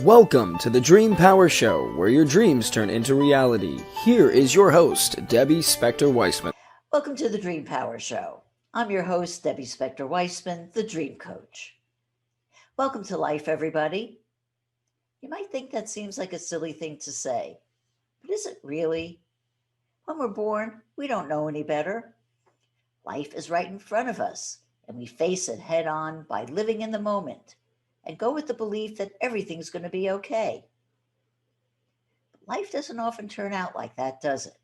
Welcome to the Dream Power Show, where your dreams turn into reality. Here is your host, Debbie Spector-Weissman. Welcome to the Dream Power Show. I'm your host, Debbie Spector-Weissman, the Dream Coach. Welcome to life, everybody. You might think that seems like a silly thing to say, but is it really? When we're born, we don't know any better. Life is right in front of us, and we face it head on by living in the moment and go with the belief that everything's going to be okay. But life doesn't often turn out like that, does it?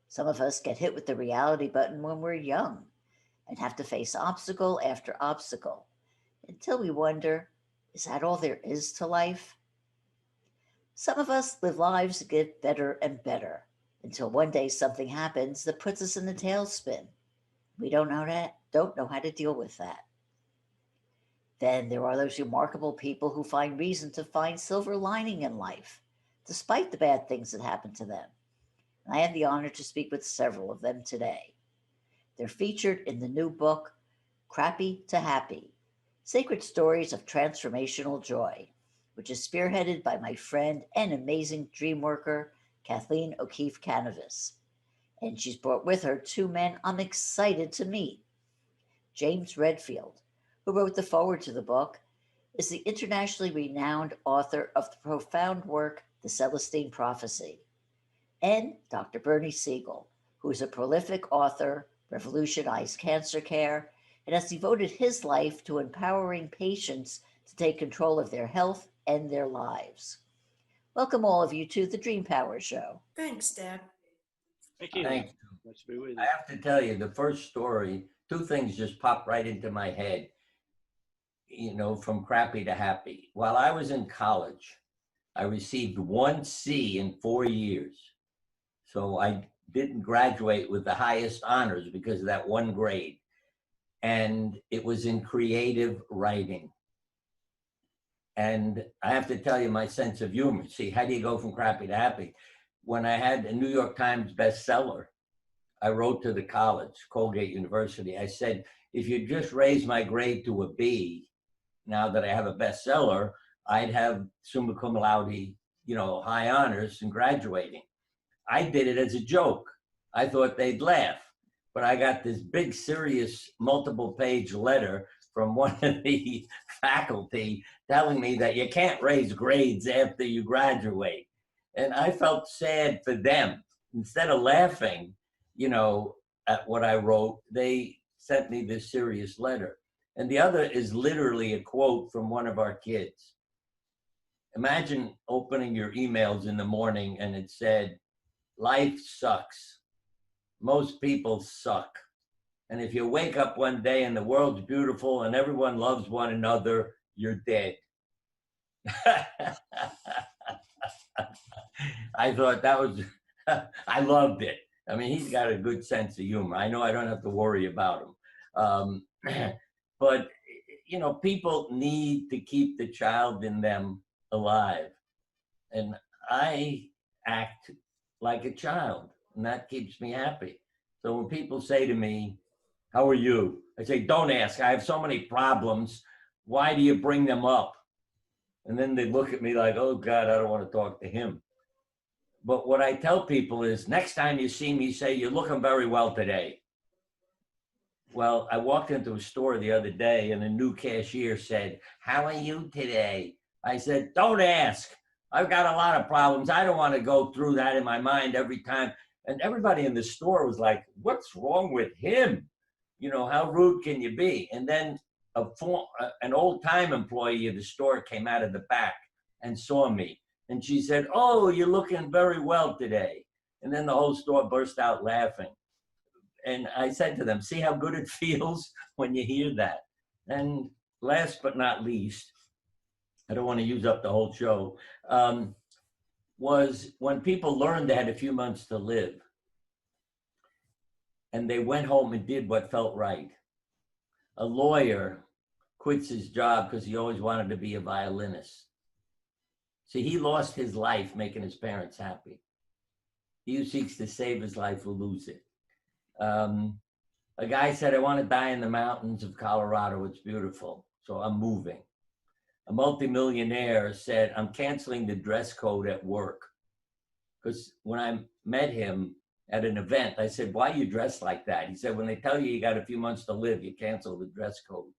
Some of us get hit with the reality button when we're young and have to face obstacle after obstacle until we wonder, is that all there is to life? Some of us live lives that get better and better until one day something happens that puts us in a tailspin. We don't know how to deal with that. Then there are those remarkable people who find reason to find silver lining in life, despite the bad things that happen to them. And I have the honor to speak with several of them today. They're featured in the new book, Crappy to Happy, Sacred Stories of Transformational Joy, which is spearheaded by my friend and amazing dream worker, Kathleen O'Keefe Canavas. And she's brought with her two men I'm excited to meet. James Redfield, who wrote the foreword to the book, is the internationally renowned author of the profound work, The Celestine Prophecy, and Dr. Bernie Siegel, who is a prolific author, revolutionized cancer care, and has devoted his life to empowering patients to take control of their health and their lives. Welcome, all of you, to the Dream Power Show. Thanks, Deb. Thank you. Thanks. Nice to be with you. I have to tell you, the first story, two things just popped right into my head, from crappy to happy. While I was in college, I received 1 C in 4 years. So I didn't graduate with the highest honors because of that one grade. And it was in creative writing. And I have to tell you my sense of humor. See, how do you go from crappy to happy? When I had a New York Times bestseller, I wrote to the college, Colgate University. I said, if you just raise my grade to a B, now that I have a bestseller, I'd have summa cum laude, high honors and graduating. I did it as a joke. I thought they'd laugh, but I got this big, serious, multiple-page letter from one of the faculty telling me that you can't raise grades after you graduate. And I felt sad for them. Instead of laughing, at what I wrote, they sent me this serious letter. And the other is literally a quote from one of our kids. Imagine opening your emails in the morning and it said, life sucks. Most people suck. And if you wake up one day and the world's beautiful and everyone loves one another, you're dead. I thought that was, I loved it. I mean, he's got a good sense of humor. I know I don't have to worry about him. But, people need to keep the child in them alive. And I act like a child, and that keeps me happy. So when people say to me, how are you? I say, don't ask. I have so many problems. Why do you bring them up? And then they look at me like, oh, God, I don't want to talk to him. But what I tell people is, next time you see me, say, you're looking very well today. Well, I walked into a store the other day and a new cashier said, how are you today? I said, don't ask. I've got a lot of problems. I don't want to go through that in my mind every time. And everybody in the store was like, what's wrong with him? How rude can you be? And then an old-time employee of the store came out of the back and saw me. And she said, oh, you're looking very well today. And then the whole store burst out laughing. And I said to them, see how good it feels when you hear that. And last but not least, I don't want to use up the whole show, was when people learned they had a few months to live and they went home and did what felt right. A lawyer quits his job because he always wanted to be a violinist. See, he lost his life making his parents happy. He who seeks to save his life will lose it. A guy said, I want to die in the mountains of Colorado. It's beautiful. So I'm moving. a multimillionaire said, I'm canceling the dress code at work. Because when I met him at an event, I said, why are you dressed like that? He said, when they tell you you got a few months to live, you cancel the dress code.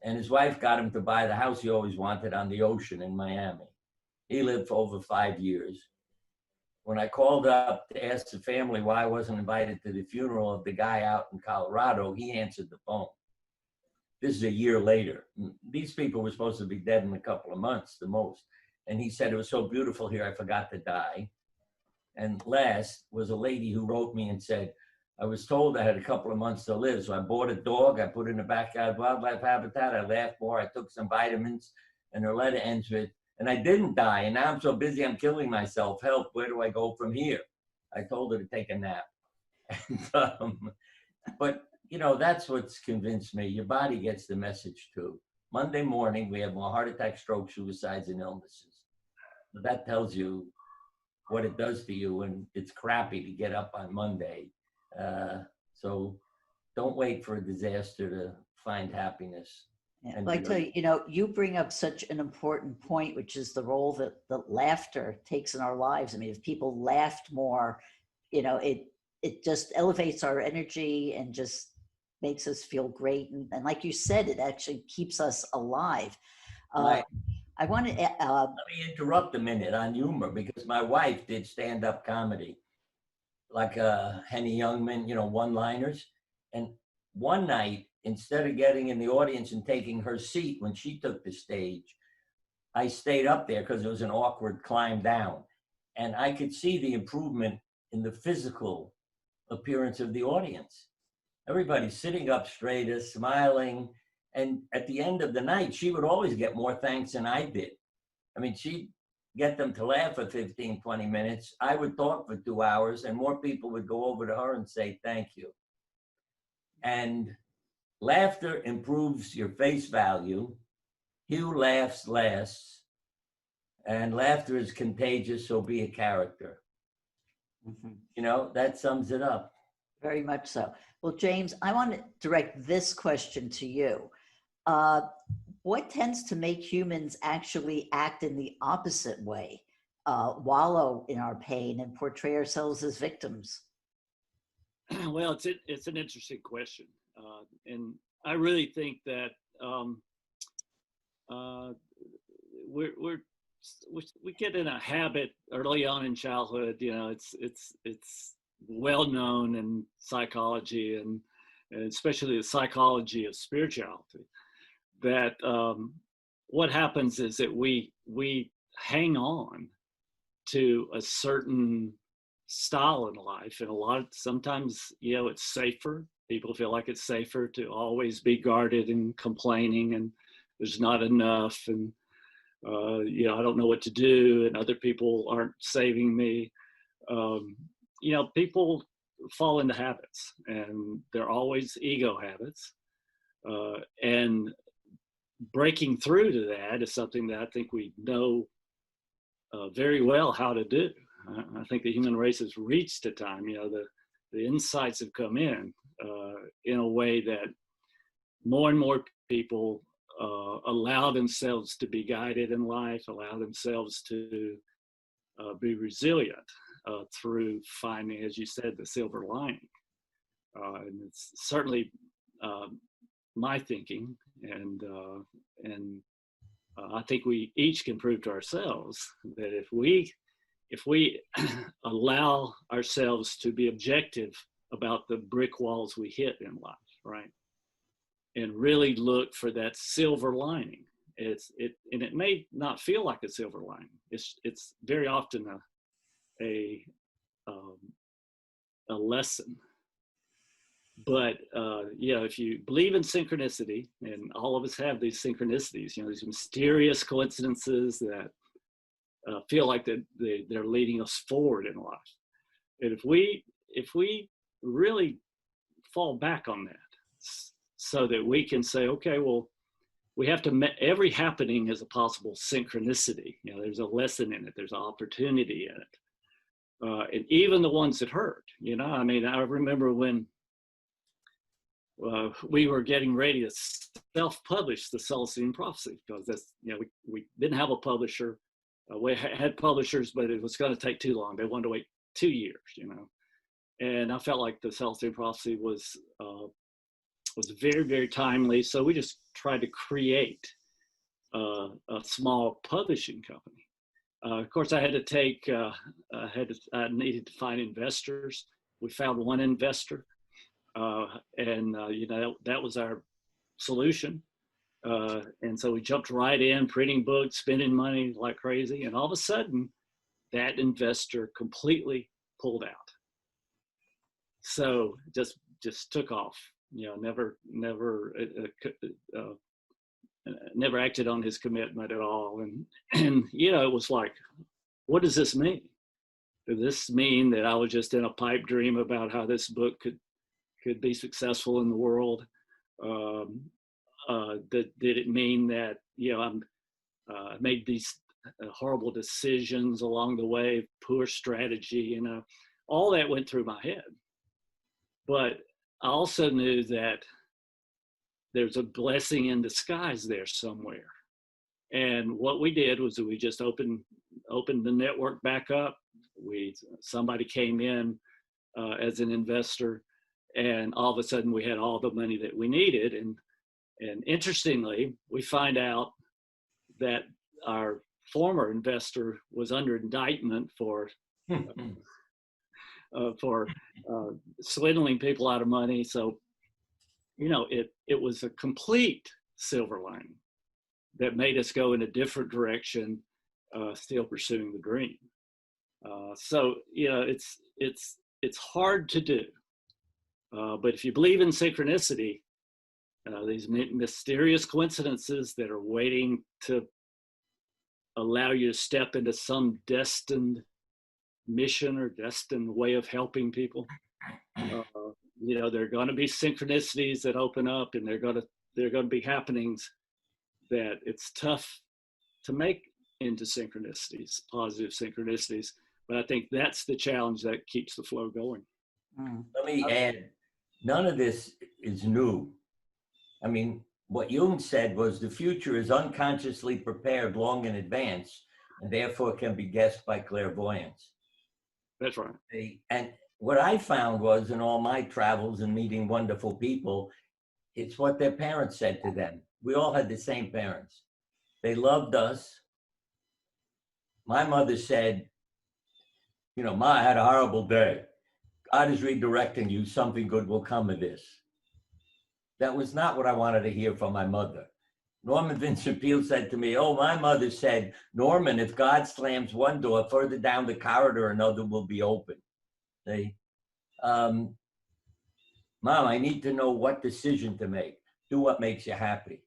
And his wife got him to buy the house he always wanted on the ocean in Miami. He lived for over 5 years. When I called up to ask the family why I wasn't invited to the funeral of the guy out in Colorado, he answered the phone. This is a year later. These people were supposed to be dead in a couple of months, the most. And he said, it was so beautiful here, I forgot to die. And last was a lady who wrote me and said, I was told I had a couple of months to live. So I bought a dog, I put it in the backyard wildlife habitat, I laughed more, I took some vitamins, and her letter ends with, and I didn't die. And now I'm so busy, I'm killing myself. Help, where do I go from here? I told her to take a nap. And, but you know, that's what's convinced me. Your body gets the message too. Monday morning, we have more heart attacks, strokes, suicides, and illnesses. But that tells you what it does to you, and it's crappy to get up on Monday. So don't wait for a disaster to find happiness. Yeah. Well, I tell you, you know, you bring up such an important point, which is the role that laughter takes in our lives. I mean, if people laughed more, you know, it just elevates our energy and just makes us feel great. And like you said, it actually keeps us alive. Right. I want to. Let me interrupt a minute on humor, because my wife did stand-up comedy, like Henny Youngman, you know, one-liners. And one night, instead of getting in the audience and taking her seat when she took the stage, I stayed up there because it was an awkward climb down. And I could see the improvement in the physical appearance of the audience. Everybody's sitting up straighter, smiling. And at the end of the night, she would always get more thanks than I did. I mean, she'd get them to laugh for 15, 20 minutes. I would talk for 2 hours, and more people would go over to her and say, thank you. And laughter improves your face value. Hugh laughs lasts. And laughter is contagious, so be a character. Mhm. You know, that sums it up. Very much so. Well, James, I want to direct this question to you. What tends to make humans actually act in the opposite way, wallow in our pain and portray ourselves as victims? Well, it's an interesting question, and I really think that we get in a habit early on in childhood. You know, it's well known in psychology and especially the psychology of spirituality that what happens is that we hang on to a certain style in life, and sometimes, you know, it's safer. People feel like it's safer to always be guarded and complaining, and there's not enough, and you know, I don't know what to do, and other people aren't saving me. You know, people fall into habits, and they're always ego habits, and breaking through to that is something that I think we know very well how to do. I think the human race has reached a time, you know, the insights have come in a way that more and more people allow themselves to be guided in life, allow themselves to be resilient through finding, as you said, the silver lining. And it's certainly my thinking, and I think we each can prove to ourselves that if we allow ourselves to be objective about the brick walls we hit in life, right, and really look for that silver lining, and it may not feel like a silver lining. It's very often a lesson. But you know, if you believe in synchronicity, and all of us have these synchronicities, you know, these mysterious coincidences that feel like they're leading us forward in life. And if we really fall back on that, so that we can say, okay, well, we have to every happening is a possible synchronicity. You know, there's a lesson in it. There's an opportunity in it, and even the ones that hurt. You know, I mean, I remember when we were getting ready to self-publish the Celestine Prophecy, because that's, we didn't have a publisher. We had publishers, but it was going to take too long. They wanted to wait 2 years, and I felt like the Celestine Prophecy was very, very timely. So we just tried to create a small publishing company. Of course, I had to take, I needed to find investors. We found one investor, and that was our solution. And so we jumped right in, printing books, spending money like crazy, and all of a sudden, that investor completely pulled out. So just took off. Never acted on his commitment at all. And it was like, what does this mean? Does this mean that I was just in a pipe dream about how this book could be successful in the world? Did it mean that I made these horrible decisions along the way, poor strategy? All that went through my head. But I also knew that there's a blessing in disguise there somewhere. And what we did was we just opened the network back up. Somebody came in as an investor, and all of a sudden we had all the money that we needed. And interestingly, we find out that our former investor was under indictment for swindling people out of money. So, it was a complete silver lining that made us go in a different direction, still pursuing the dream. So, it's hard to do. But if you believe in synchronicity, these mysterious coincidences that are waiting to allow you to step into some destined mission or destined way of helping people, there are going to be synchronicities that open up, and there are going to be happenings that it's tough to make into synchronicities, positive synchronicities. But I think that's the challenge that keeps the flow going. Let me add, none of this is new. I mean, what Jung said was the future is unconsciously prepared long in advance, and therefore can be guessed by clairvoyance. That's right. And what I found was, in all my travels and meeting wonderful people, it's what their parents said to them. We all had the same parents. They loved us. My mother said, Ma, I had a horrible day. God is redirecting you. Something good will come of this. That was not what I wanted to hear from my mother. Norman Vincent Peale said to me, oh, my mother said, Norman, if God slams one door, further down the corridor, another will be open. See? Mom, I need to know what decision to make. Do what makes you happy.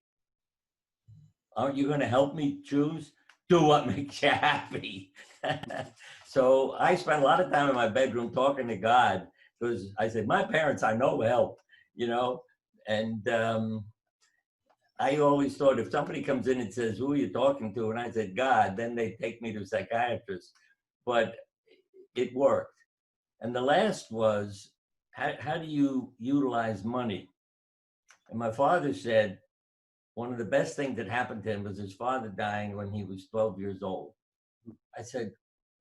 Aren't you going to help me choose? Do what makes you happy. So I spent a lot of time in my bedroom talking to God, because I said, my parents, I know, help, and I always thought if somebody comes in and says, who are you talking to? And I said, God, then they take me to a psychiatrist. But it worked. And the last was, how do you utilize money? And my father said, one of the best things that happened to him was his father dying when he was 12 years old. I said,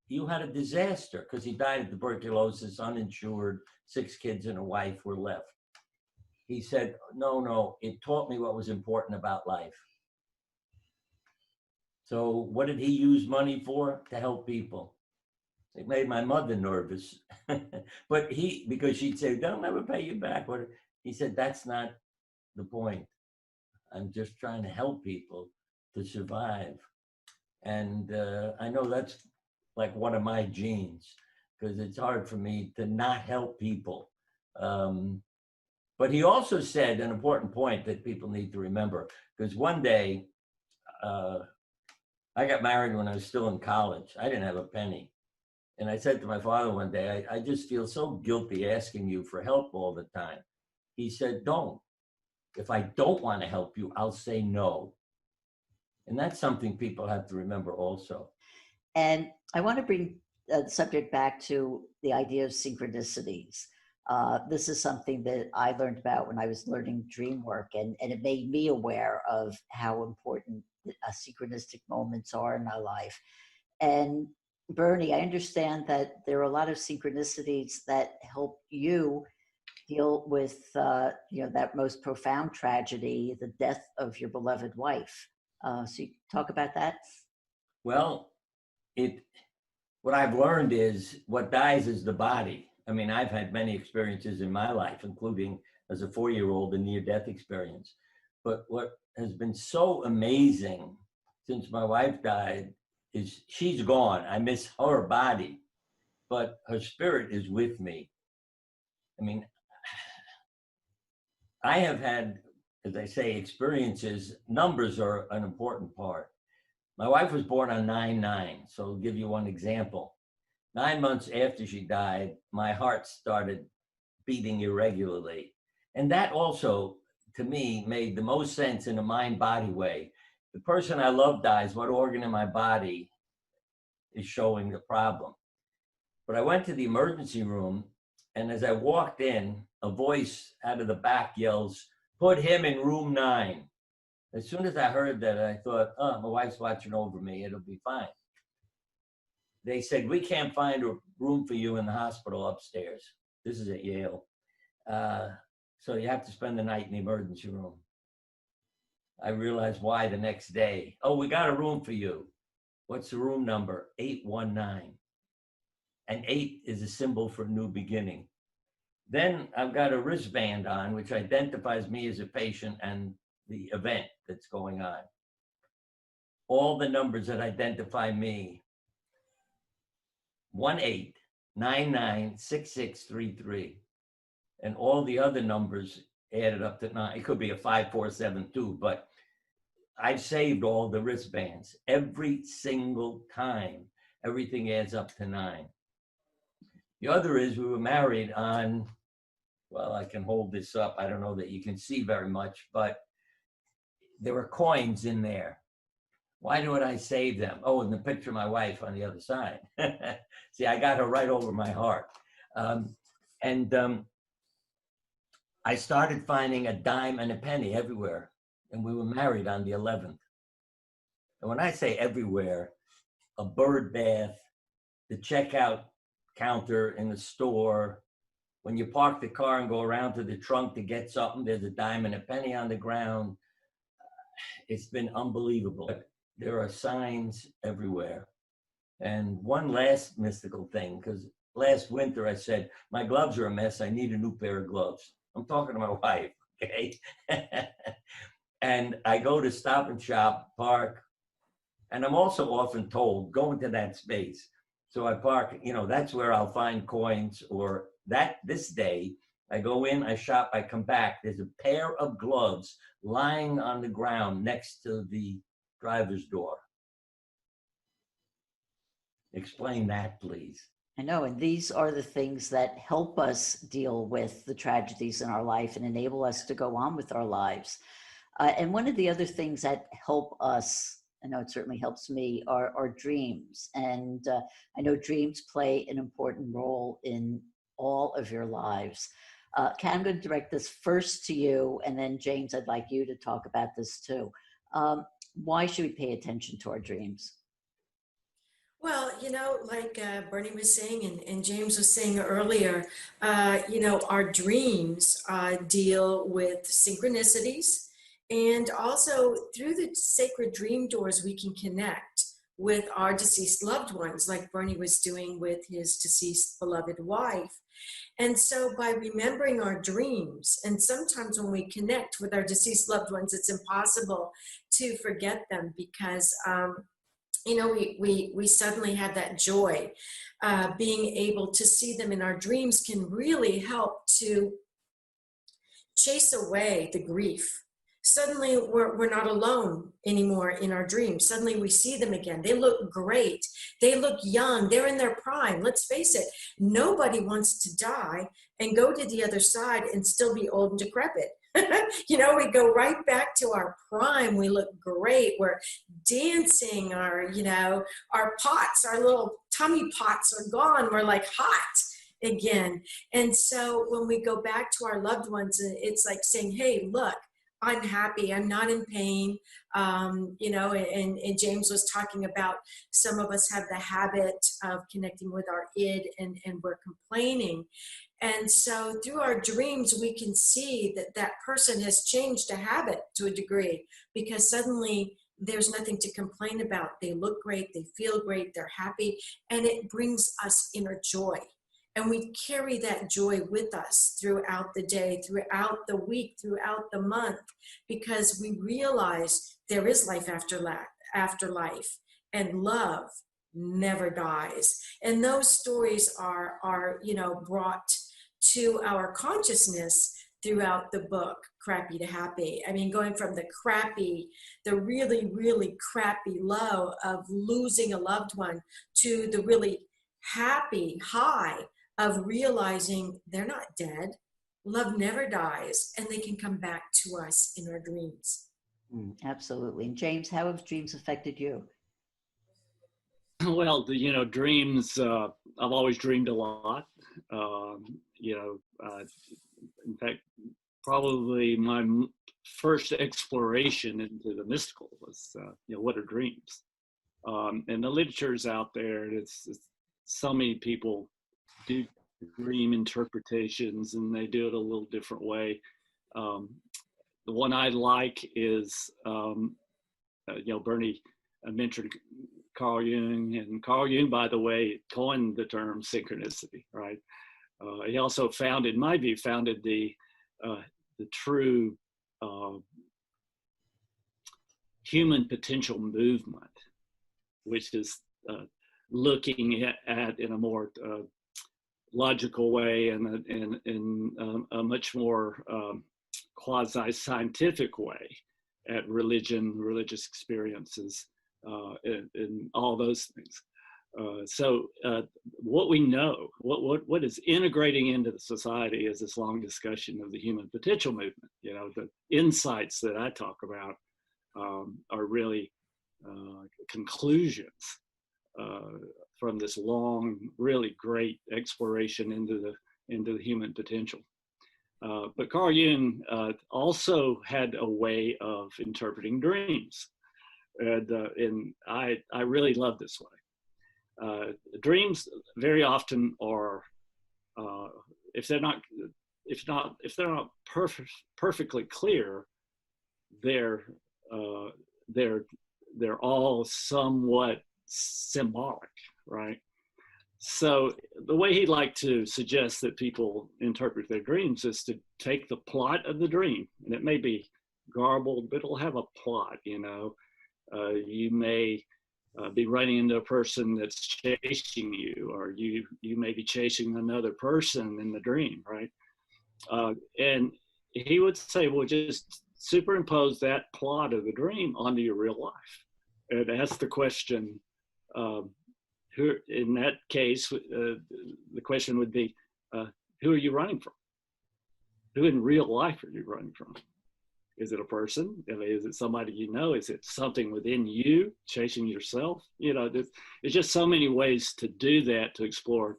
you had a disaster, because he died of tuberculosis, uninsured, 6 kids and a wife were left. He said, no, it taught me what was important about life. So what did he use money for? To help people. It made my mother nervous. But because she'd say, they'll never pay you back. He said, that's not the point. I'm just trying to help people to survive. And I know that's like one of my genes, because it's hard for me to not help people. But he also said an important point that people need to remember, because one day, I got married when I was still in college. I didn't have a penny. And I said to my father one day, I just feel so guilty asking you for help all the time. He said, don't. If I don't want to help you, I'll say no. And that's something people have to remember also. And I want to bring the subject back to the idea of synchronicities. This is something that I learned about when I was learning dream work, and it made me aware of how important synchronistic moments are in our life. And Bernie, I understand that there are a lot of synchronicities that help you deal with, that most profound tragedy, the death of your beloved wife. So you talk about that? Well, it what I've learned is what dies is the body. I mean, I've had many experiences in my life, including as a 4-year-old, a near-death experience. But what has been so amazing since my wife died is she's gone. I miss her body, but her spirit is with me. I mean, I have had, as I say, experiences. Numbers are an important part. My wife was born on 9/9, so I'll give you one example. 9 months after she died, my heart started beating irregularly. And that also, to me, made the most sense in a mind-body way. The person I love dies, what organ in my body is showing the problem? But I went to the emergency room, and as I walked in, a voice out of the back yells, "Put him in room 9." As soon as I heard that, I thought, oh, my wife's watching over me, it'll be fine. They said, "We can't find a room for you in the hospital upstairs." This is at Yale. So you have to spend the night in the emergency room. I realized why the next day. "Oh, we got a room for you." "What's the room number?" 819. And 8 is a symbol for a new beginning. Then I've got a wristband on, which identifies me as a patient and the event that's going on. All the numbers that identify me: 18996633. And all the other numbers added up to 9. It could be a 5472, but I've saved all the wristbands. Every single time, everything adds up to 9. The other is we were married on, well, I can hold this up. I don't know that you can see very much, but there were coins in there. Why would I save them? Oh, and the picture of my wife on the other side. See, I got her right over my heart. I started finding a dime and a penny everywhere. And we were married on the 11th. And when I say everywhere, a bird bath, the checkout counter in the store, when you park the car and go around to the trunk to get something, there's a dime and a penny on the ground. It's been unbelievable. There are signs everywhere. And one last mystical thing, because last winter I said, my gloves are a mess, I need a new pair of gloves. I'm talking to my wife, okay? And I go to Stop and Shop, park, and I'm also often told, go into that space. So I park, that's where I'll find coins. Or this day, I go in, I shop, I come back, there's a pair of gloves lying on the ground next to the driver's door. Explain that, please. I know, and these are the things that help us deal with the tragedies in our life and enable us to go on with our lives. And one of the other things that help us, I know it certainly helps me, are dreams. And I know dreams play an important role in all of your lives. Ken, I'm going to direct this first to you, and then James, I'd like you to talk about this too. Why should we pay attention to our dreams? Well, like Bernie was saying and James was saying earlier, our dreams deal with synchronicities. And also through the sacred dream doors, we can connect with our deceased loved ones, like Bernie was doing with his deceased beloved wife. And so by remembering our dreams, and sometimes when we connect with our deceased loved ones, it's impossible to forget them because, we suddenly have that joy. Being able to see them in our dreams can really help to chase away the grief. Suddenly we're not alone anymore in our dreams. Suddenly we see them again. They look great. They look young. They're in their prime. Let's face it, nobody wants to die and go to the other side and still be old and decrepit. We go right back to our prime. We look great. We're dancing. Our pots, our little tummy pots are gone. We're like hot. again. And so when we go back to our loved ones, it's like saying, hey, look, I'm happy, I'm not in pain. You know, and James was talking about some of us have the habit of connecting with our id, and we're complaining. And so through our dreams, we can see that that person has changed a habit to a degree, because suddenly there's nothing to complain about. They look great, they feel great, they're happy, and it brings us inner joy. And we carry that joy with us throughout the day, throughout the week, throughout the month, because we realize there is life after life, and love never dies. And those stories are brought to our consciousness throughout the book Crappy to Happy. I mean, going from the crappy, the really, really crappy low of losing a loved one, to the really happy high of realizing they're not dead. Love never dies, and they can come back to us in our dreams. Absolutely. And James, how have dreams affected you? Well, dreams, I've always dreamed a lot. In fact, probably my first exploration into the mystical was, what are dreams? And the literature's out there. It's so many people do dream interpretations, and they do it a little different way. The one I like is, Bernie mentioned Carl Jung, and Carl Jung, by the way, coined the term synchronicity, right? He also founded the true human potential movement, which is looking at in a more logical way, and in a much more quasi-scientific way at religion, religious experiences, and all those things. So what we know, what is integrating into the society is this long discussion of the human potential movement. The insights that I talk about are really conclusions from this long, really great exploration into the human potential. But Carl Jung also had a way of interpreting dreams, and I really love this way. Dreams very often are, if they're not perfectly clear, they're all somewhat symbolic, right? So the way he'd like to suggest that people interpret their dreams is to take the plot of the dream, and it may be garbled, but it'll have a plot. You may be running into a person that's chasing you, or you may be chasing another person in the dream, right? And he would say, well, just superimpose that plot of the dream onto your real life, and ask the question, who, in that case, the question would be, who are you running from? Who in real life are you running from? Is it a person? Is it somebody you know? Is it something within you chasing yourself? There's just so many ways to do that, to explore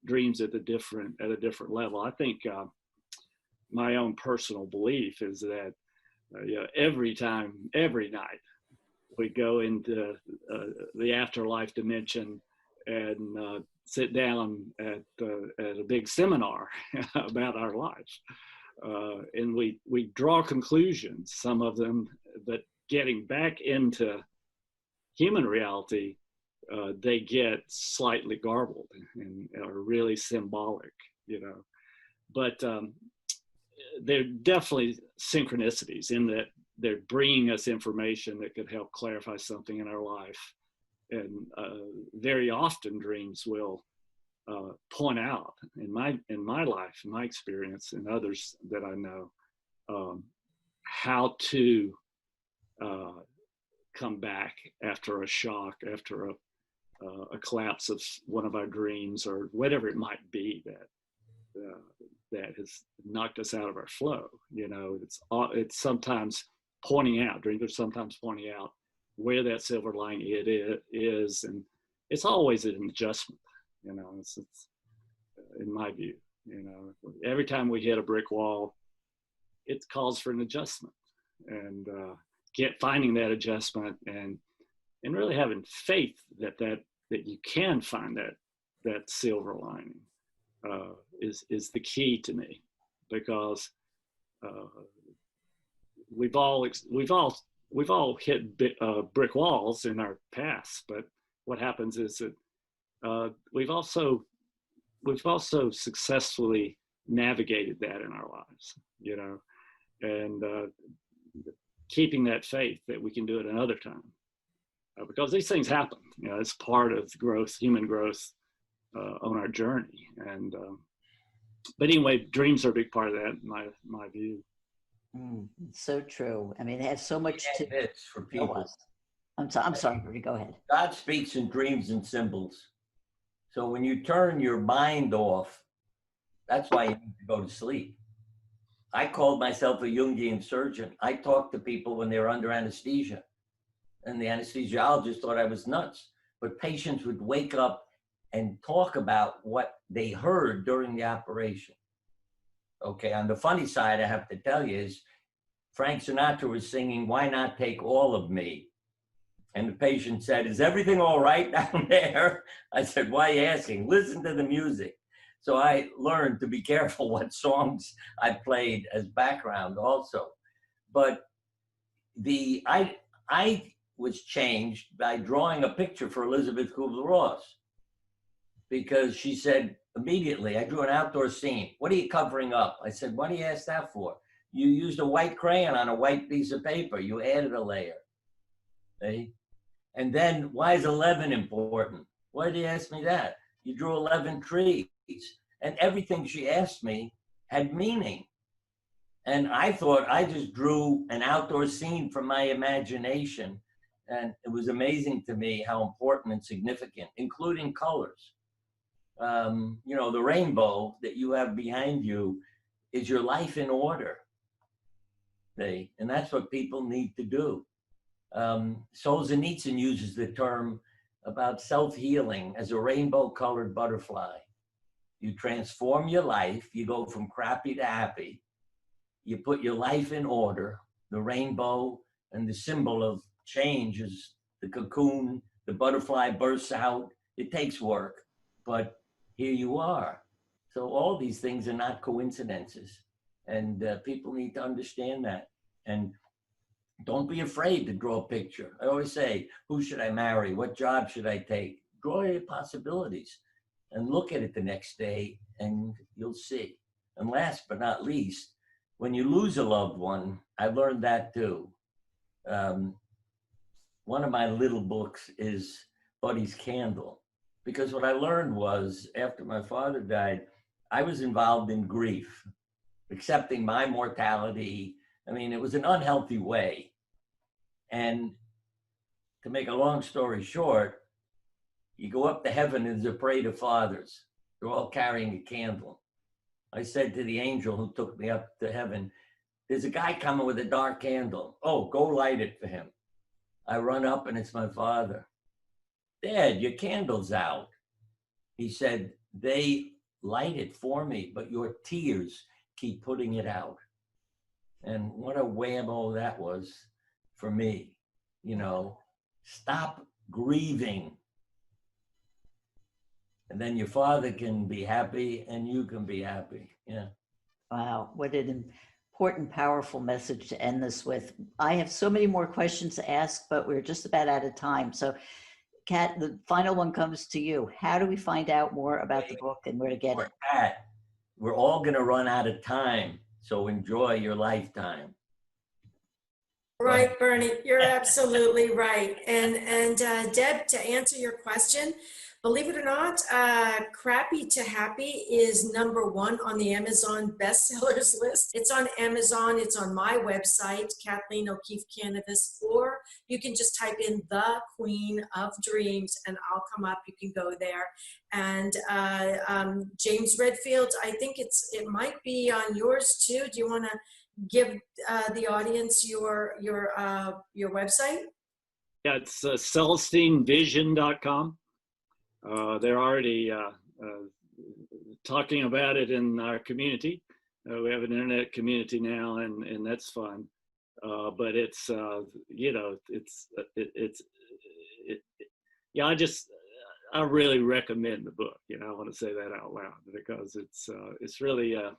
dreams at a different level. I think my own personal belief is that every night we go into the afterlife dimension and sit down at a big seminar about our lives. And we draw conclusions, some of them, but getting back into human reality, they get slightly garbled and are really symbolic, But they're definitely synchronicities in that they're bringing us information that could help clarify something in our life. And very often dreams will point out in my life, in my experience, and others that I know, how to come back after a shock, after a collapse of one of our dreams, or whatever it might be that has knocked us out of our flow. It's sometimes pointing out, dreams are sometimes pointing out where that silver lining it is, and it's always an adjustment. in my view. Every time we hit a brick wall, it calls for an adjustment, and finding that adjustment and really having faith that you can find that silver lining is the key to me, because we've all hit brick walls in our past, but what happens is that we've also successfully navigated that in our lives, and keeping that faith that we can do it another time, because these things happen. It's part of growth, human growth, on our journey. And but anyway, dreams are a big part of that, in my view. So true. I mean, they have so much to This for show people. us. I'm sorry, Bernie, go ahead. God speaks in dreams and symbols. So when you turn your mind off, that's why you need to go to sleep. I called myself a Jungian surgeon. I talked to people when they were under anesthesia, and the anesthesiologist thought I was nuts. But patients would wake up and talk about what they heard during the operation. Okay, on the funny side, I have to tell you, is Frank Sinatra was singing "Why Not Take All of Me?" And the patient said, "Is everything all right down there?" I said, "Why are you asking? Listen to the music." So I learned to be careful what songs I played as background also. But I was changed by drawing a picture for Elizabeth Kubler-Ross, because she said immediately, I drew an outdoor scene. "What are you covering up?" I said, "What do you ask that for? You used a white crayon on a white piece of paper. You added a layer." See? And then, why is 11 important? Why did you ask me that? You drew 11 trees. And everything she asked me had meaning. And I thought I just drew an outdoor scene from my imagination. And it was amazing to me how important and significant, including colors. The rainbow that you have behind you is your life in order. And that's what people need to do. Solzhenitsyn uses the term about self-healing as a rainbow-colored butterfly. You transform your life, you go from crappy to happy, you put your life in order. The rainbow and the symbol of change is the cocoon, the butterfly bursts out. It takes work, but here you are. So all these things are not coincidences, and people need to understand that. And don't be afraid to draw a picture. I always say, who should I marry? What job should I take? Draw your possibilities and look at it the next day, and you'll see. And last but not least, when you lose a loved one, I learned that too. One of my little books is Buddy's Candle, because what I learned was, after my father died, I was involved in grief, accepting my mortality. I mean, it was an unhealthy way. And to make a long story short, you go up to heaven and there's a parade of fathers. They're all carrying a candle. I said to the angel who took me up to heaven, "There's a guy coming with a dark candle. Oh, go light it for him." I run up and it's my father. "Dad, your candle's out." He said, "They light it for me, but your tears keep putting it out." And what a whammo that was for me. Stop grieving. And then your father can be happy and you can be happy. Yeah. Wow, what an important, powerful message to end this with. I have so many more questions to ask, but we're just about out of time. So, Kat, the final one comes to you. How do we find out more about the book and where to get it? Pat, we're all going to run out of time, so enjoy your lifetime. Right, Bernie, you're absolutely right. And Deb, to answer your question, believe it or not, Crappy to Happy is #1 on the Amazon bestsellers list. It's on Amazon, it's on my website, Kathleen O'Keefe Canavas, or you can just type in The Queen of Dreams and I'll come up, you can go there. And James Redfield, I think it might be on yours too. Do you want to give the audience your website? Yeah, it's CelestineVision.com. They're already talking about it in our community. We have an internet community now, and that's fun. But it's it, yeah. I really recommend the book. I want to say that out loud because it's really a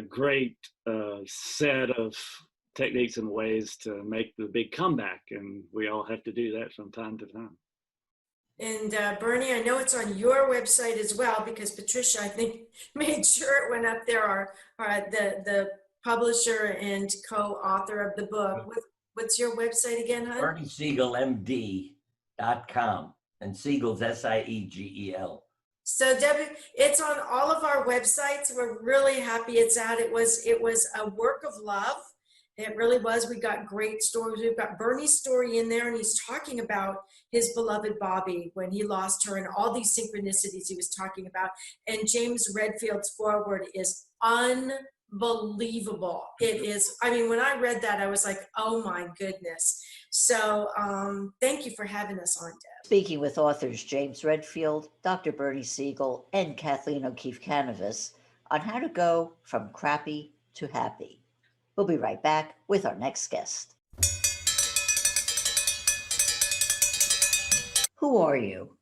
great set of techniques and ways to make the big comeback, and we all have to do that from time to time. And Bernie, I know it's on your website as well, because Patricia, I think, made sure it went up there. The publisher and co-author of the book. What's your website again, hon? BernieSiegelMD.com, and Siegel's Siegel. So Debbie, it's on all of our websites. We're really happy it's out. It was a work of love. It really was. We got great stories. We've got Bernie's story in there, and he's talking about his beloved Bobby when he lost her and all these synchronicities he was talking about. And James Redfield's foreword is unbelievable. It is. I mean, when I read that, I was like, oh my goodness. So thank you for having us on, Deb. Speaking with authors James Redfield, Dr. Bernie Siegel, and Kathleen O'Keefe Canavas on how to go from crappy to happy. We'll be right back with our next guest. Who are you?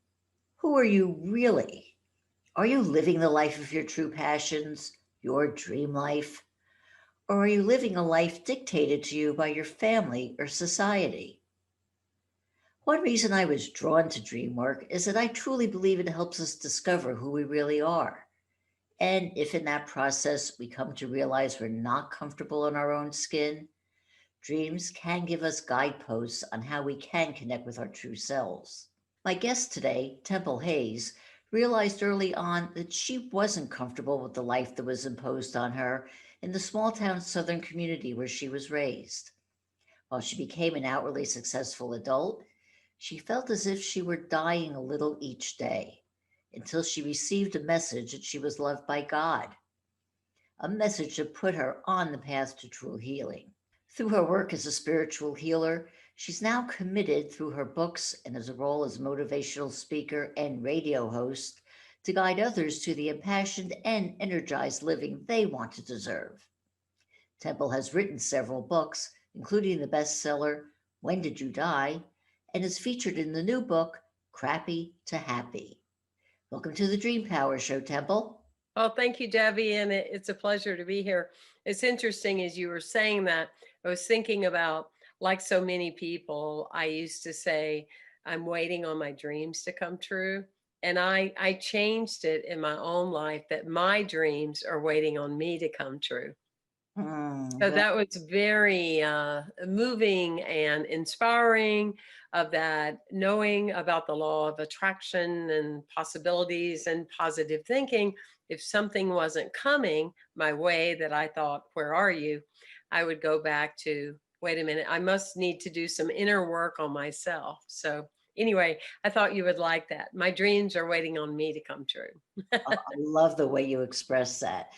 Who are you really? Are you living the life of your true passions, your dream life? Or are you living a life dictated to you by your family or society? One reason I was drawn to dream work is that I truly believe it helps us discover who we really are. And if in that process we come to realize we're not comfortable in our own skin, dreams can give us guideposts on how we can connect with our true selves. My guest today, Temple Hayes, realized early on that she wasn't comfortable with the life that was imposed on her in the small town southern community where she was raised. While she became an outwardly successful adult, she felt as if she were dying a little each day until she received a message that she was loved by God, a message that put her on the path to true healing. Through her work as a spiritual healer, she's now committed through her books and as a role as motivational speaker and radio host to guide others to the impassioned and energized living they want to deserve. Temple has written several books, including the bestseller When Did You Die? And is featured in the new book, Crappy to Happy. Welcome to the Dream Power Show, Temple. Oh, thank you, Debbie. And it's a pleasure to be here. It's interesting as you were saying that, I was thinking about, like so many people, I used to say, I'm waiting on my dreams to come true. And I changed it in my own life that my dreams are waiting on me to come true. So that was very moving and inspiring, of that knowing about the law of attraction and possibilities and positive thinking. If something wasn't coming my way that I thought, where are you? I would go back to, wait a minute, I must need to do some inner work on myself. So anyway, I thought you would like that. My dreams are waiting on me to come true. I love the way you express that.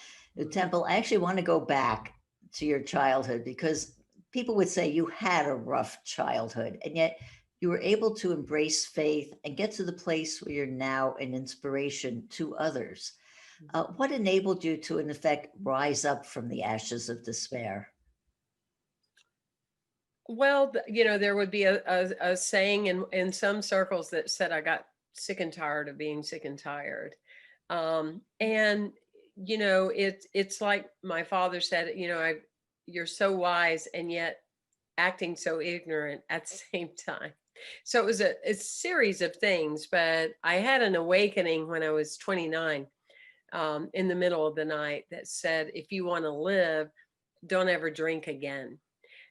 Temple, I actually want to go back to your childhood because people would say you had a rough childhood, and yet you were able to embrace faith and get to the place where you're now an inspiration to others. What enabled you to, in effect, rise up from the ashes of despair? Well, there would be a saying in some circles that said I got sick and tired of being sick and tired. And, it's like my father said, you're so wise and yet acting so ignorant at the same time. So it was a series of things, but I had an awakening when I was 29 in the middle of the night that said, if you want to live, don't ever drink again.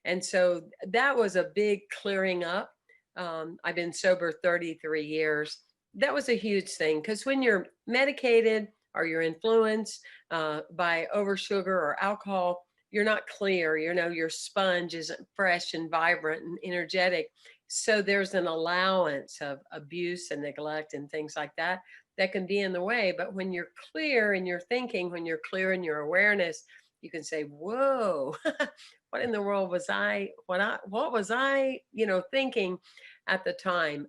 And so that was a big clearing up. I've been sober 33 years. That was a huge thing because when you're medicated or you're influenced by over sugar or alcohol, you're not clear. Your sponge isn't fresh and vibrant and energetic. So there's an allowance of abuse and neglect and things like that that can be in the way. But when you're clear in your thinking, when you're clear in your awareness, you can say, whoa, what in the world was I, what was I, thinking at the time?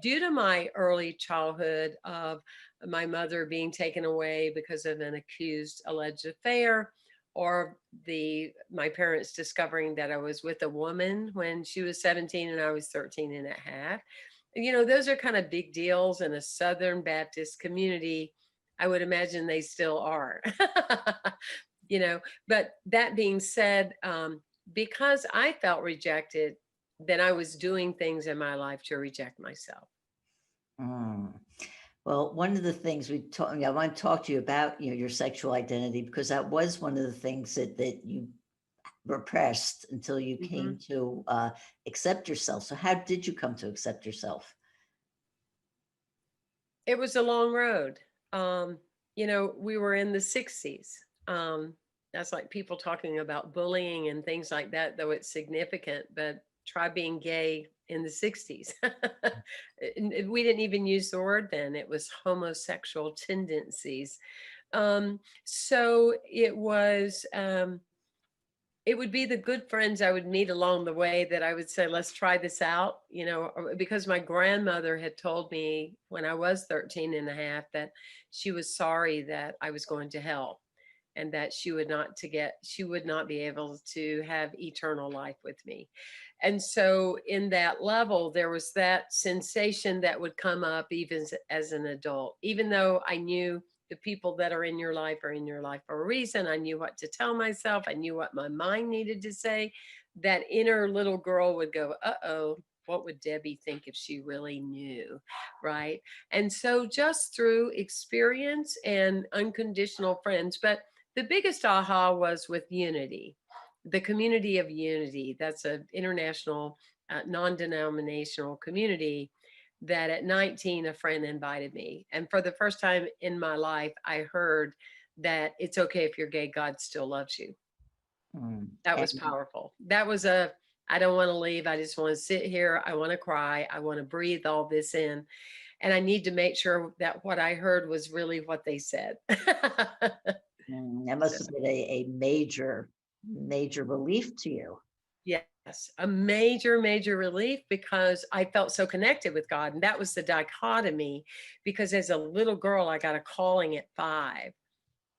due to my early childhood of my mother being taken away because of an accused alleged affair, or my parents discovering that I was with a woman when she was 17 and I was 13 and a half. Those are kind of big deals in a Southern Baptist community. I would imagine they still are. But that being said, because I felt rejected, then I was doing things in my life to reject myself. Mm. Well, one of the things I want to talk to you about, your sexual identity, because that was one of the things that you repressed until you Hmm. came to accept yourself. So how did you come to accept yourself? It was a long road. We were in the 60s. That's like people talking about bullying and things like that, though it's significant, but try being gay in the 60s. We didn't even use the word then. It was homosexual tendencies. So it would be the good friends I would meet along the way that I would say, let's try this out, because my grandmother had told me when I was 13 and a half that she was sorry that I was going to hell, and that she would not be able to have eternal life with me. And so in that level, there was that sensation that would come up even as an adult, even though I knew the people that are in your life are in your life for a reason. I knew what to tell myself. I knew what my mind needed to say. That inner little girl would go, uh-oh, what would Debbie think if she really knew? Right. And so just through experience and unconditional friends, but the biggest aha was with Unity, the community of Unity. That's an international, non-denominational community that at 19, a friend invited me. And for the first time in my life, I heard that it's okay if you're gay, God still loves you. Mm. That was And powerful. I don't want to leave. I just want to sit here. I want to cry. I want to breathe all this in. And I need to make sure that what I heard was really what they said. that must have been a major, major relief to you. Yes, a major, major relief, because I felt so connected with God. And that was the dichotomy, because as a little girl, I got a calling at 5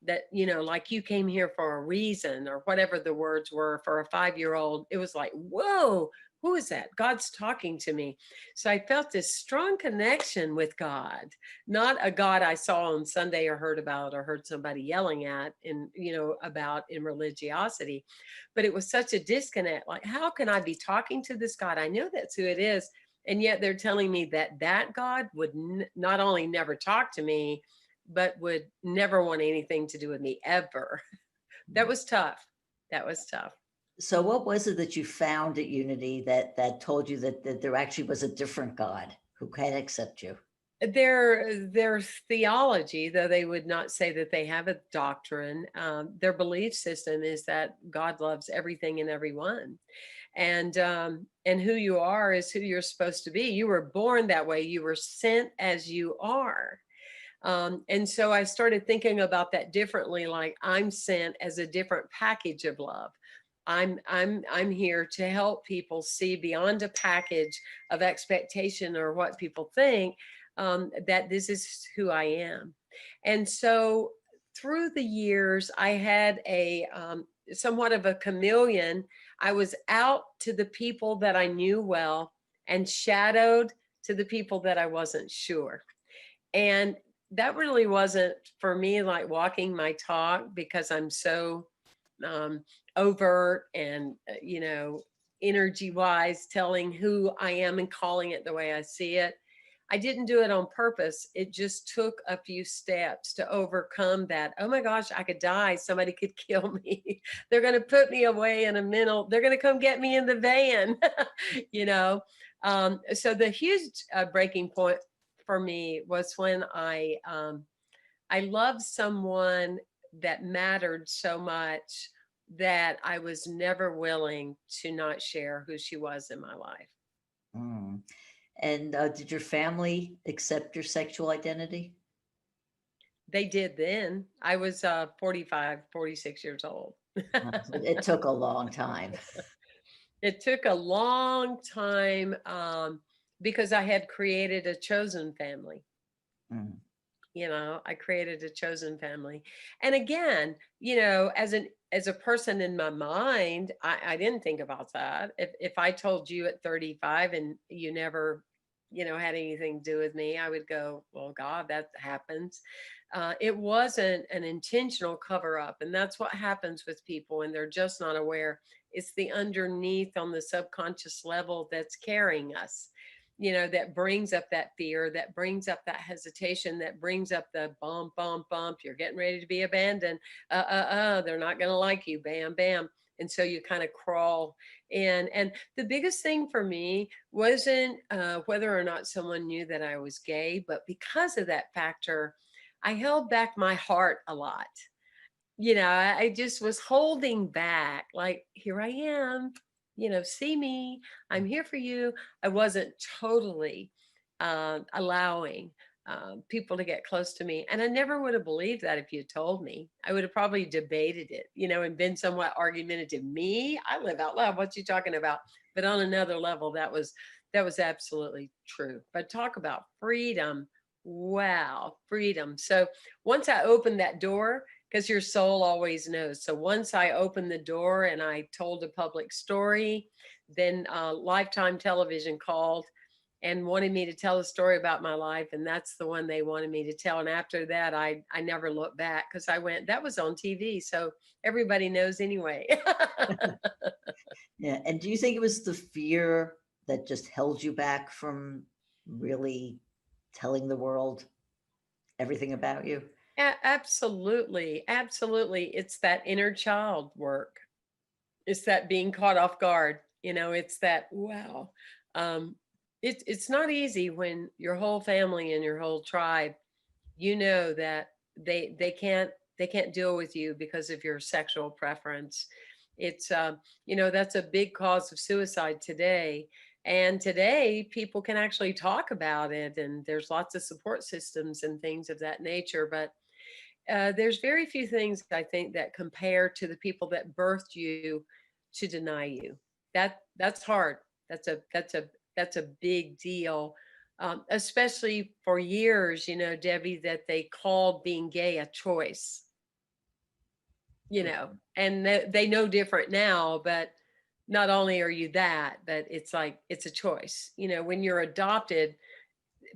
that, like, you came here for a reason, or whatever the words were. For a 5-year-old, it was like, whoa, who is that? God's talking to me. So I felt this strong connection with God, not a God I saw on Sunday or heard about or heard somebody yelling at about in religiosity, but it was such a disconnect. Like, how can I be talking to this God? I know that's who it is. And yet they're telling me that God would not only never talk to me, but would never want anything to do with me ever. That was tough. That was tough. So what was it that you found at Unity that told you that there actually was a different God who can accept you? Their theology, though they would not say that they have a doctrine, their belief system is that God loves everything and everyone, and who you are is who you're supposed to be. You were born that way. You were sent as you are. And so I started thinking about that differently. Like, I'm sent as a different package of love. I'm here to help people see beyond a package of expectation or what people think, that this is who I am. And so through the years, I had a somewhat of a chameleon. I was out to the people that I knew well, and shadowed to the people that I wasn't sure. And that really wasn't for me like walking my talk, because I'm so um, overt and, energy wise, telling who I am and calling it the way I see it. I didn't do it on purpose. It just took a few steps to overcome that. Oh my gosh, I could die. Somebody could kill me. They're going to put me away in a mental, they're going to come get me in the van, you know. So the huge breaking point for me was when I loved someone that mattered so much that I was never willing to not share who she was in my life. Mm. And did your family accept your sexual identity? They did then. I was 45, 46 years old. It took a long time. It took a long time. because I had created a chosen family. Mm. I created a chosen family. And again, as a person in my mind, I didn't think about that. If I told you at 35 and you never, had anything to do with me, I would go, well, God, that happens. It wasn't an intentional cover up. And that's what happens with people when they're just not aware. It's the underneath on the subconscious level that's carrying us, that brings up that fear, that brings up that hesitation, that brings up the bump, bump, bump. You're getting ready to be abandoned. They're not going to like you. Bam, bam. And so you kind of crawl in. And the biggest thing for me wasn't whether or not someone knew that I was gay, but because of that factor, I held back my heart a lot. I just was holding back, like, here I am, see me, I'm here for you. I wasn't totally allowing people to get close to me. And I never would have believed that if you told me. I would have probably debated it, and been somewhat argumentative. Me, I live out loud. What you talking about? But on another level, that was absolutely true. But talk about freedom. Wow, freedom. So once I opened that door, because your soul always knows. So once I opened the door and I told a public story, then Lifetime Television called and wanted me to tell a story about my life. And that's the one they wanted me to tell. And after that, I never looked back, because I went, that was on TV. So everybody knows anyway. Yeah. And do you think it was the fear that just held you back from really telling the world everything about you? Absolutely. Absolutely. It's that inner child work. It's that being caught off guard. It's that, wow. Um, it's not easy when your whole family and your whole tribe, that they can't deal with you because of your sexual preference. It's that's a big cause of suicide today. And today people can actually talk about it, and there's lots of support systems and things of that nature. But there's very few things, I think, that compare to the people that birthed you to deny you. That's hard. That's a big deal, especially for years. Debbie, that they called being gay a choice. And they know different now, but not only are you that, but it's like it's a choice. When you're adopted,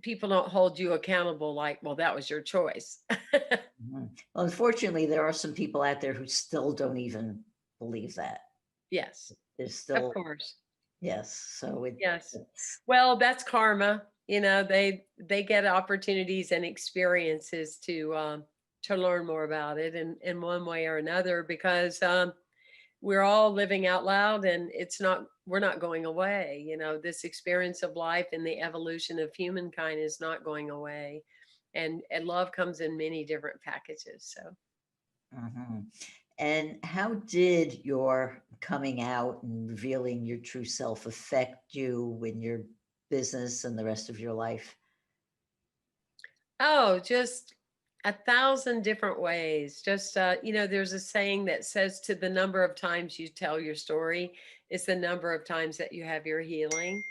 people don't hold you accountable like, well, that was your choice. Mhm. Well, unfortunately, there are some people out there who still don't even believe that. Yes, There's of still, course. yes. So Yes. it's, Well, that's karma. They get opportunities and experiences to learn more about it in one way or another, because we're all living out loud, and we're not going away. This experience of life and the evolution of humankind is not going away. And love comes in many different packages. So mhm. And how did your coming out and revealing your true self affect you in your business and the rest of your life? oh, just 1,000 different ways. Just there's a saying that says, to the number of times you tell your story is the number of times that you have your healing.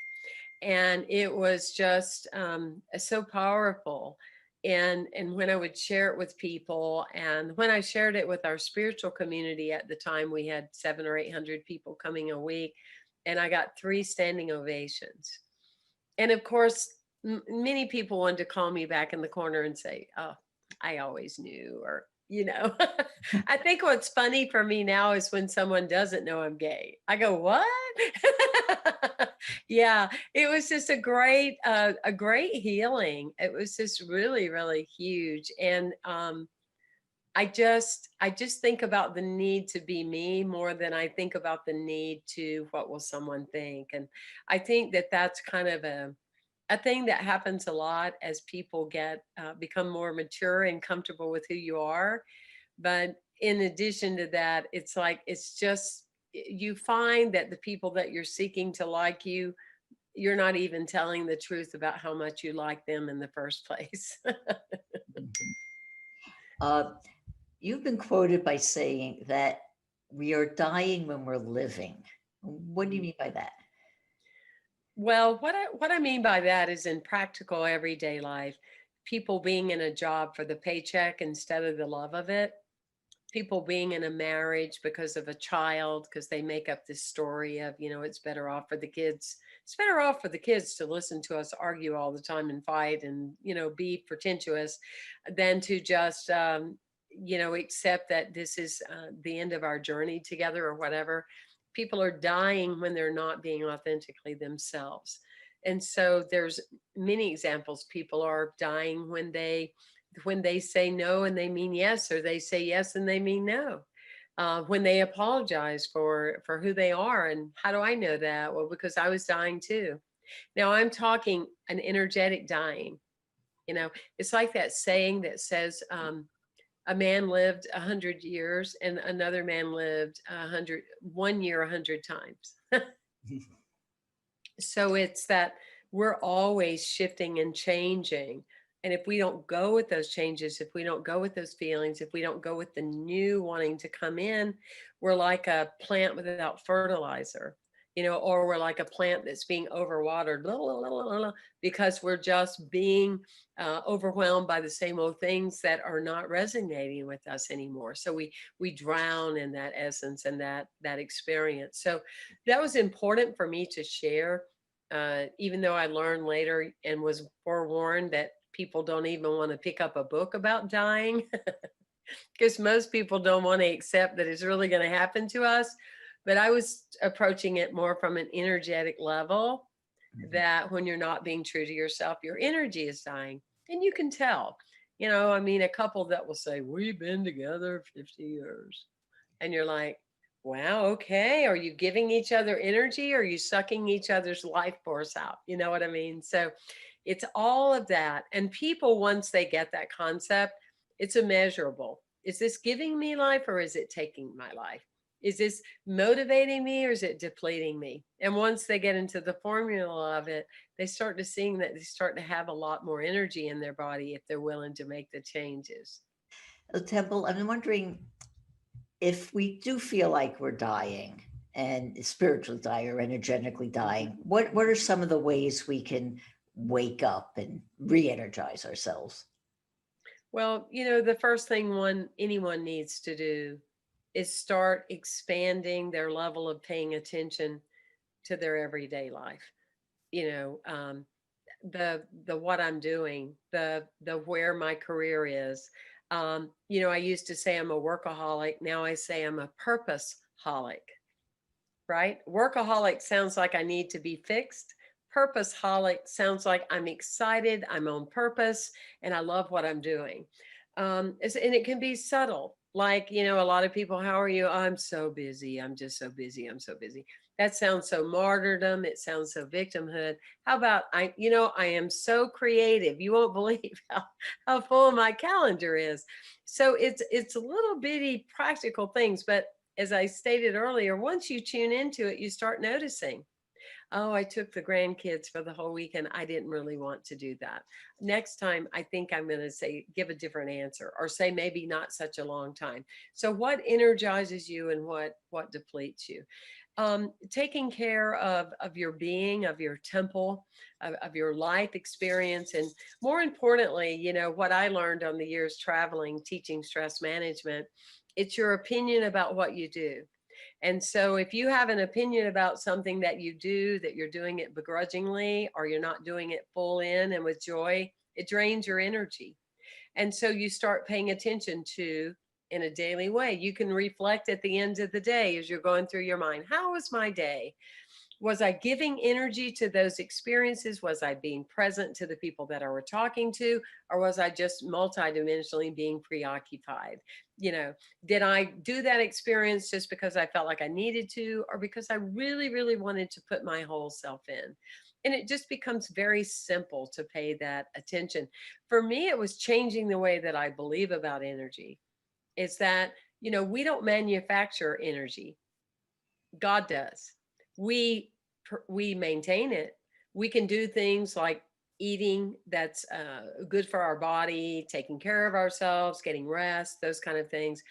And it was just so powerful. And when I would share it with people, and when I shared it with our spiritual community, at the time we had 700 or 800 people coming a week, and I got 3 standing ovations. And of course, many people wanted to call me back in the corner and say, oh, I always knew, or I think what's funny for me now is when someone doesn't know I'm gay. I go, what? Yeah, it was just a great healing. It was just really, really huge. And I just think about the need to be me more than I think about the need to, what will someone think. And I think that that's kind of a thing that happens a lot as people become more mature and comfortable with who you are. But in addition to that, it's like, it's just, you find that the people that you're seeking to like you, you're not even telling the truth about how much you like them in the first place. Mhm. Uh, you've been quoted by saying that we are dying when we're living. What do you mean by that? Well, what I mean by that is in practical everyday life, people being in a job for the paycheck instead of the love of it. People being in a marriage because of a child, because they make up this story of, it's better off for the kids. It's better off for the kids to listen to us argue all the time and fight and, be pretentious than to just, accept that this is the end of our journey together or whatever. People are dying when they're not being authentically themselves. And so there's many examples. People are dying when they say no and they mean yes, or they say yes and they mean no. When they apologize for who they are. And how do I know that? Well, because I was dying too. Now I'm talking an energetic dying. It's like that saying that says, a man lived 100 years and another man lived 1 year 100 times. So it's that we're always shifting and changing. And if we don't go with those changes, if we don't go with those feelings, if we don't go with the new wanting to come in, we're like a plant without fertilizer, or we're like a plant that's being overwatered, blah, blah, blah, blah, blah, because we're just being overwhelmed by the same old things that are not resonating with us anymore. So we drown in that essence and that experience. So that was important for me to share, even though I learned later and was forewarned that people don't even want to pick up a book about dying because most people don't want to accept that it's really going to happen to us. But I was approaching it more from an energetic level, that when you're not being true to yourself, your energy is dying. And you can tell, I mean, a couple that will say, we've been together 50 years. And you're like, wow, okay. Are you giving each other energy? Or are you sucking each other's life force out? You know what I mean? So it's all of that. And people, once they get that concept, it's immeasurable. Is this giving me life or is it taking my life? Is this motivating me or is it depleting me? And once they get into the formula of it, they start to seeing that they start to have a lot more energy in their body if they're willing to make the changes. Temple, I'm wondering if we do feel like we're dying and spiritually dying or energetically dying, what are some of the ways we can wake up and re-energize ourselves? Well, the first thing anyone needs to do is start expanding their level of paying attention to their everyday life. You know, the what I'm doing, the where my career is. I used to say I'm a workaholic. Now I say I'm a purpose holic, right? Workaholic sounds like I need to be fixed. Purpose holic sounds like I'm excited, I'm on purpose, and I love what I'm doing. And it can be subtle. Like, a lot of people, how are you? I'm so busy. I'm just so busy. I'm so busy. That sounds so martyrdom. It sounds so victimhood. How about I am so creative. You won't believe how full my calendar is. So it's little bitty practical things, but as I stated earlier, once you tune into it, you start noticing, oh, I took the grandkids for the whole weekend. I didn't really want to do that. Next time, I think I'm going to say, give a different answer or say maybe not such a long time. So what energizes you and what depletes you? Taking care of your being, of your temple, of your life experience. And more importantly, what I learned on the years traveling, teaching stress management, it's your opinion about what you do. And so if you have an opinion about something that you do, that you're doing it begrudgingly, or you're not doing it full in and with joy, it drains your energy. And so you start paying attention to, in a daily way, you can reflect at the end of the day as you're going through your mind, how was my day? Was I giving energy to those experiences? Was I being present to the people that I were talking to? Or was I just multidimensionally being preoccupied? Did I do that experience just because I felt like I needed to, or because I really, really wanted to put my whole self in? And it just becomes very simple to pay that attention. For me, it was changing the way that I believe about energy. It's that, we don't manufacture energy. God does. We maintain it. We can do things like eating that's good for our body, taking care of ourselves, getting rest, those kind of things.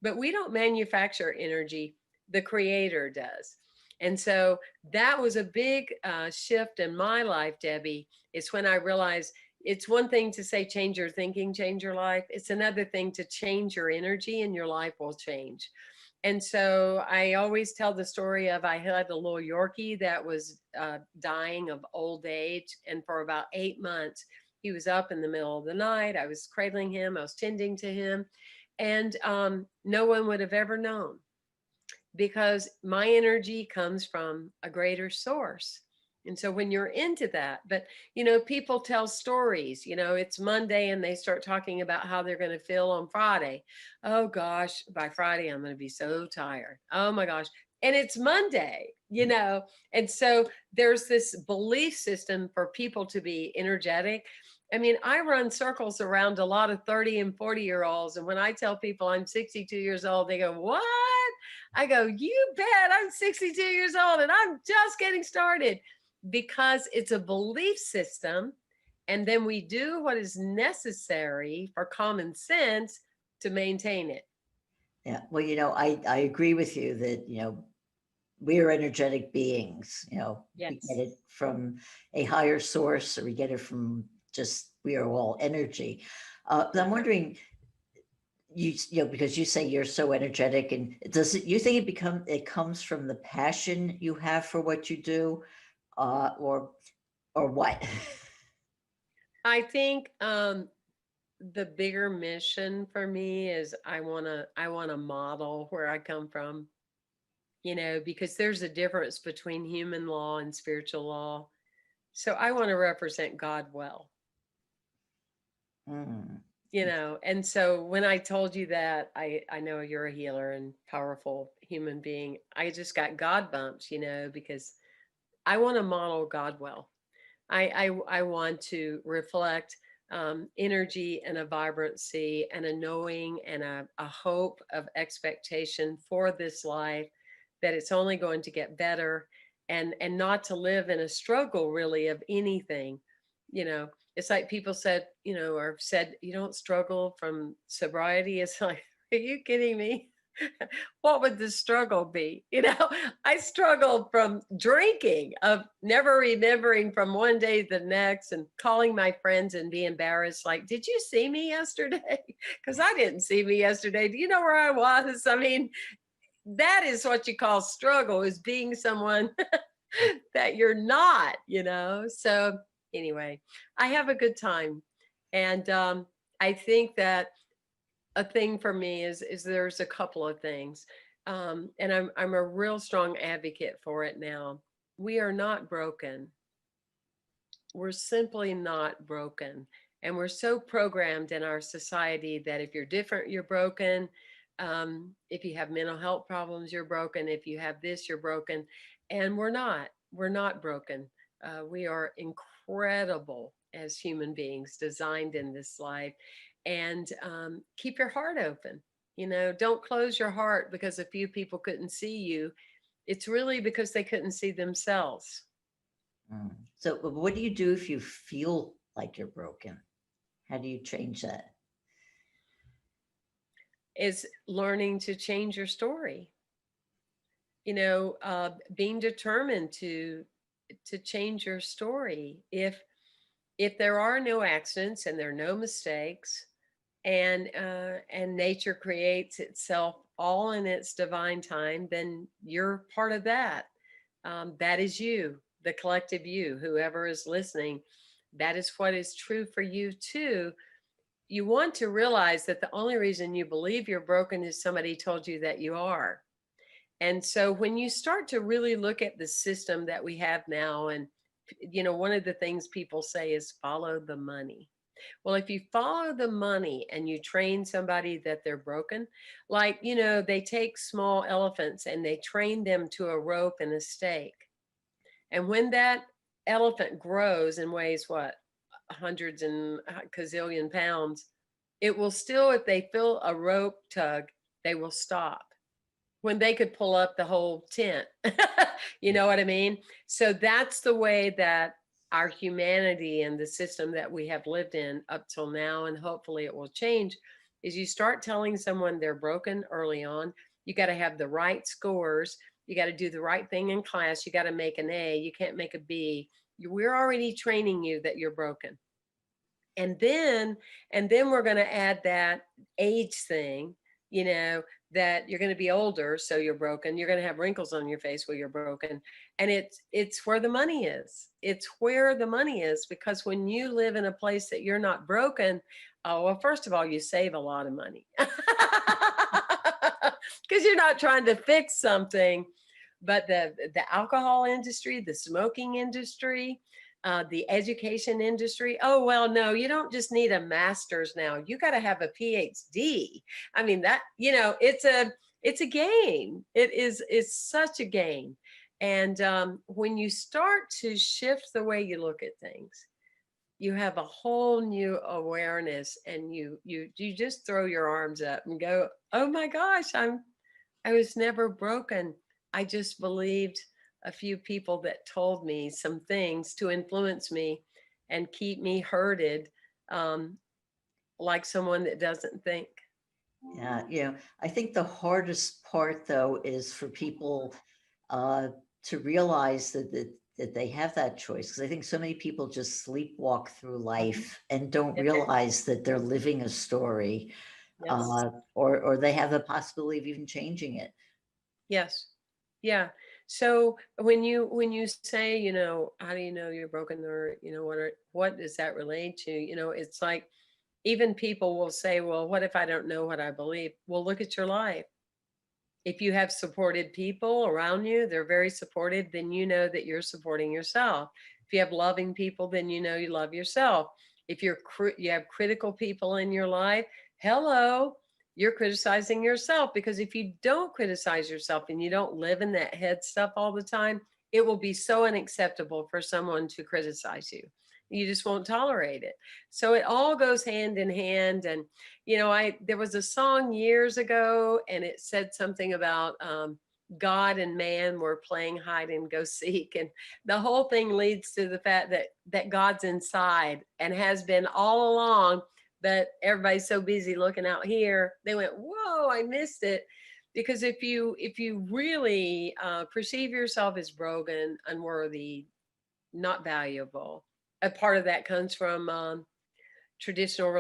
But we don't manufacture energy. The creator does. And so that was a big shift in my life, Debbie. It's when I realized it's one thing to say, change your thinking, change your life. It's another thing to change your energy, and your life will change. And so I always tell the story of I had a little Yorkie that was dying of old age. And for about 8 months, he was up in the middle of the night. I was cradling him, I was tending to him. And no one would have ever known, because my energy comes from a greater source. And so when you're into that, but people tell stories, it's Monday and they start talking about how they're going to feel on Friday. Oh gosh, by Friday, I'm going to be so tired. Oh my gosh. And it's Monday. And so there's this belief system for people to be energetic. I mean, I run circles around a lot of 30 and 40-year-olds. And when I tell people I'm 62 years old, they go, "What?" I go, "You bet, I'm 62 years old and I'm just getting started," because it's a belief system. And then we do what is necessary for common sense to maintain it. Yeah. Well, I agree with you that, we are energetic beings, we get Yes. it from a higher source, or we get it from just, we are all energy. But I'm wondering, because you say you're so energetic, and you think it comes from the passion you have for what you do, or what? I think the bigger mission for me is I want to model where I come from, because there's a difference between human law and spiritual law. So I want to represent God well. Mm. And so when I told you that, I know you're a healer and powerful human being. I just got God bumps, because I want to model God well. I want to reflect energy and a vibrancy and a knowing and a hope of expectation for this life, that it's only going to get better, and not to live in a struggle really of anything. It's like people said, or said, you don't struggle from sobriety. It's like, are you kidding me? What would the struggle be? I struggled from drinking, of never remembering from one day to the next, and calling my friends and be embarrassed. Like, did you see me yesterday? Because I didn't see me yesterday. Do you know where I was? I mean, that is what you call struggle, is being someone that you're not, So anyway, I have a good time. And I think that a thing for me is there's a couple of things. And I'm a real strong advocate for it now. We are not broken. We're simply not broken. And we're so programmed in our society that if you're different, you're broken. If you have mental health problems, you're broken. If you have this, you're broken. And we're not. We're not broken. We are incredible as human beings, designed in this life. And keep your heart open. Don't close your heart because a few people couldn't see you. It's really because they couldn't see themselves. Mm. So what do you do if you feel like you're broken? How do you change that? Is learning to change your story. Being determined to change your story. If there are no accidents and there are no mistakes, and nature creates itself all in its divine time, then you're part of that. That is you, the collective you, whoever is listening. That is what is true for you too. You want to realize that the only reason you believe you're broken is somebody told you that you are. And so when you start to really look at the system that we have now, and one of the things people say is follow the money. Well, if you follow the money and you train somebody that they're broken, like, they take small elephants and they train them to a rope and a stake. And when that elephant grows and weighs what, hundreds and gazillion pounds, it will still, if they feel a rope tug, they will stop when they could pull up the whole tent. You know what I mean? So that's the way that our humanity and the system that we have lived in up till now, and hopefully it will change, is you start telling someone they're broken early on. You got to have the right scores. You got to do the right thing in class. You got to make an A. You can't make a B. We're already training you that you're broken. And then we're going to add that age thing, you know, that you're going to be older, so you're broken. You're going to have wrinkles on your face where you're broken. And it's where the money is. It's where the money is, because when you live in a place that you're not broken, oh, well, first of all, you save a lot of money because you're not trying to fix something. But the alcohol industry, the smoking industry, the education industry. Oh, well, no, you don't just need a master's now. You got to have a PhD. I mean, that, you know, it's a game. It's such a game. And when you start to shift the way you look at things, you have a whole new awareness, and you just throw your arms up and go, oh my gosh, I was never broken. I just believed a few people that told me some things to influence me and keep me herded, like someone that doesn't think. Yeah, you know, I think the hardest part though is for people to realize that they have that choice. Because I think so many people just sleepwalk through life and don't realize that they're living a story, Yes. or they have the possibility of even changing it. Yes. Yeah. So when you say, you know, how do you know you're broken, or, you know, what does that relate to? You know, it's like, even people will say, well, what if I don't know what I believe? Well, look at your life. If you have supported people around you, they're very supportive, then you know that you're supporting yourself. If you have loving people, then you know you love yourself. If you have critical people in your life, hello, you're criticizing yourself. Because if you don't criticize yourself and you don't live in that head stuff all the time, it will be so unacceptable for someone to criticize you. You just won't tolerate it. So it all goes hand in hand. And you know, there was a song years ago, and it said something about God and man were playing hide and go seek, and the whole thing leads to the fact that God's inside and has been all along. But everybody's so busy looking out here, they went, "Whoa, I missed it." Because if you really perceive yourself as broken, unworthy, not valuable, a part of that comes from traditional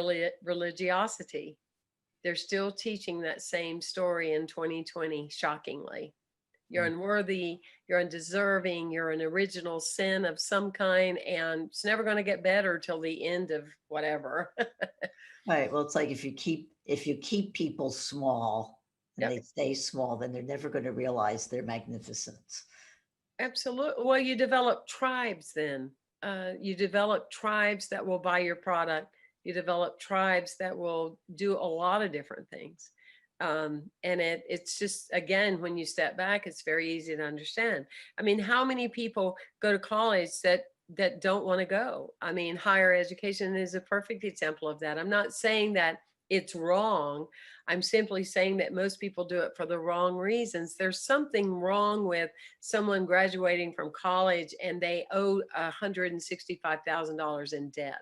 religiosity. They're still teaching that same story in 2020, shockingly. You're unworthy, you're undeserving, you're an original sin of some kind, and it's never going to get better till the end of whatever. Right. Well, it's like if you keep people small and Yep, they stay small, then they're never going to realize their magnificence. absolutely. Well, you develop tribes then. You develop tribes that will buy your product. You develop tribes that will do a lot of different things. And it's just, again, when you step back, it's very easy to understand. I mean, how many people go to college that don't want to go? I mean, higher education is a perfect example of that. I'm not saying that it's wrong. I'm simply saying that most people do it for the wrong reasons. There's something wrong with someone graduating from college and they owe $165,000 in debt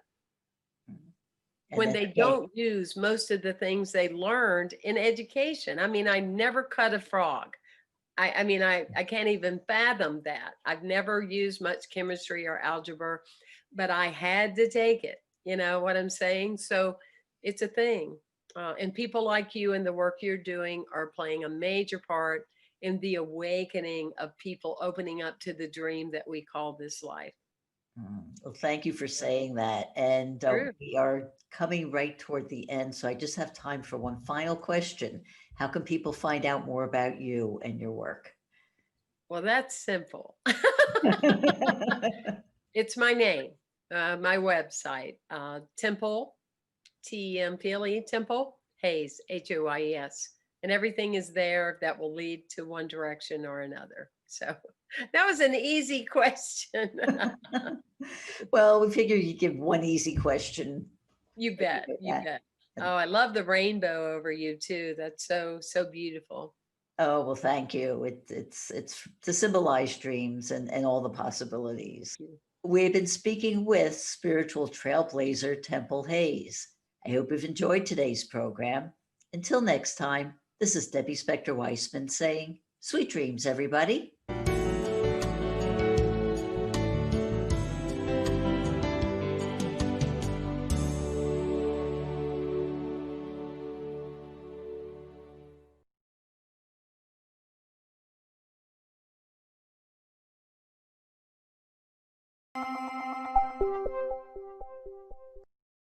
And when then they they can't. don't use most of the things they learned in education. I mean, I never cut a frog. I mean, I can't even fathom that. I've never used much chemistry or algebra, but I had to take it. You know what I'm saying? So it's a thing. And people like you and the work you're doing are playing a major part in the awakening of people opening up to the dream that we call this life. Well, thank you for saying that. And True. we are coming right toward the end. So I just have time for one final question. How can people find out more about you and your work? Well, that's simple. It's my name, my website, Temple, Temple, Temple Hayes, Hoyes. And everything is there that will lead to one direction or another. So that was an easy question. Well, we figure you give one easy question. You bet. You bet. Oh, I love the rainbow over you too. That's so beautiful. Oh, well, thank you. It's to symbolize dreams and all the possibilities. Thank you. We've been speaking with spiritual trailblazer Temple Hayes. I hope you've enjoyed today's program. Until next time, this is Debbie Spector Weisman saying Sweet dreams, everybody.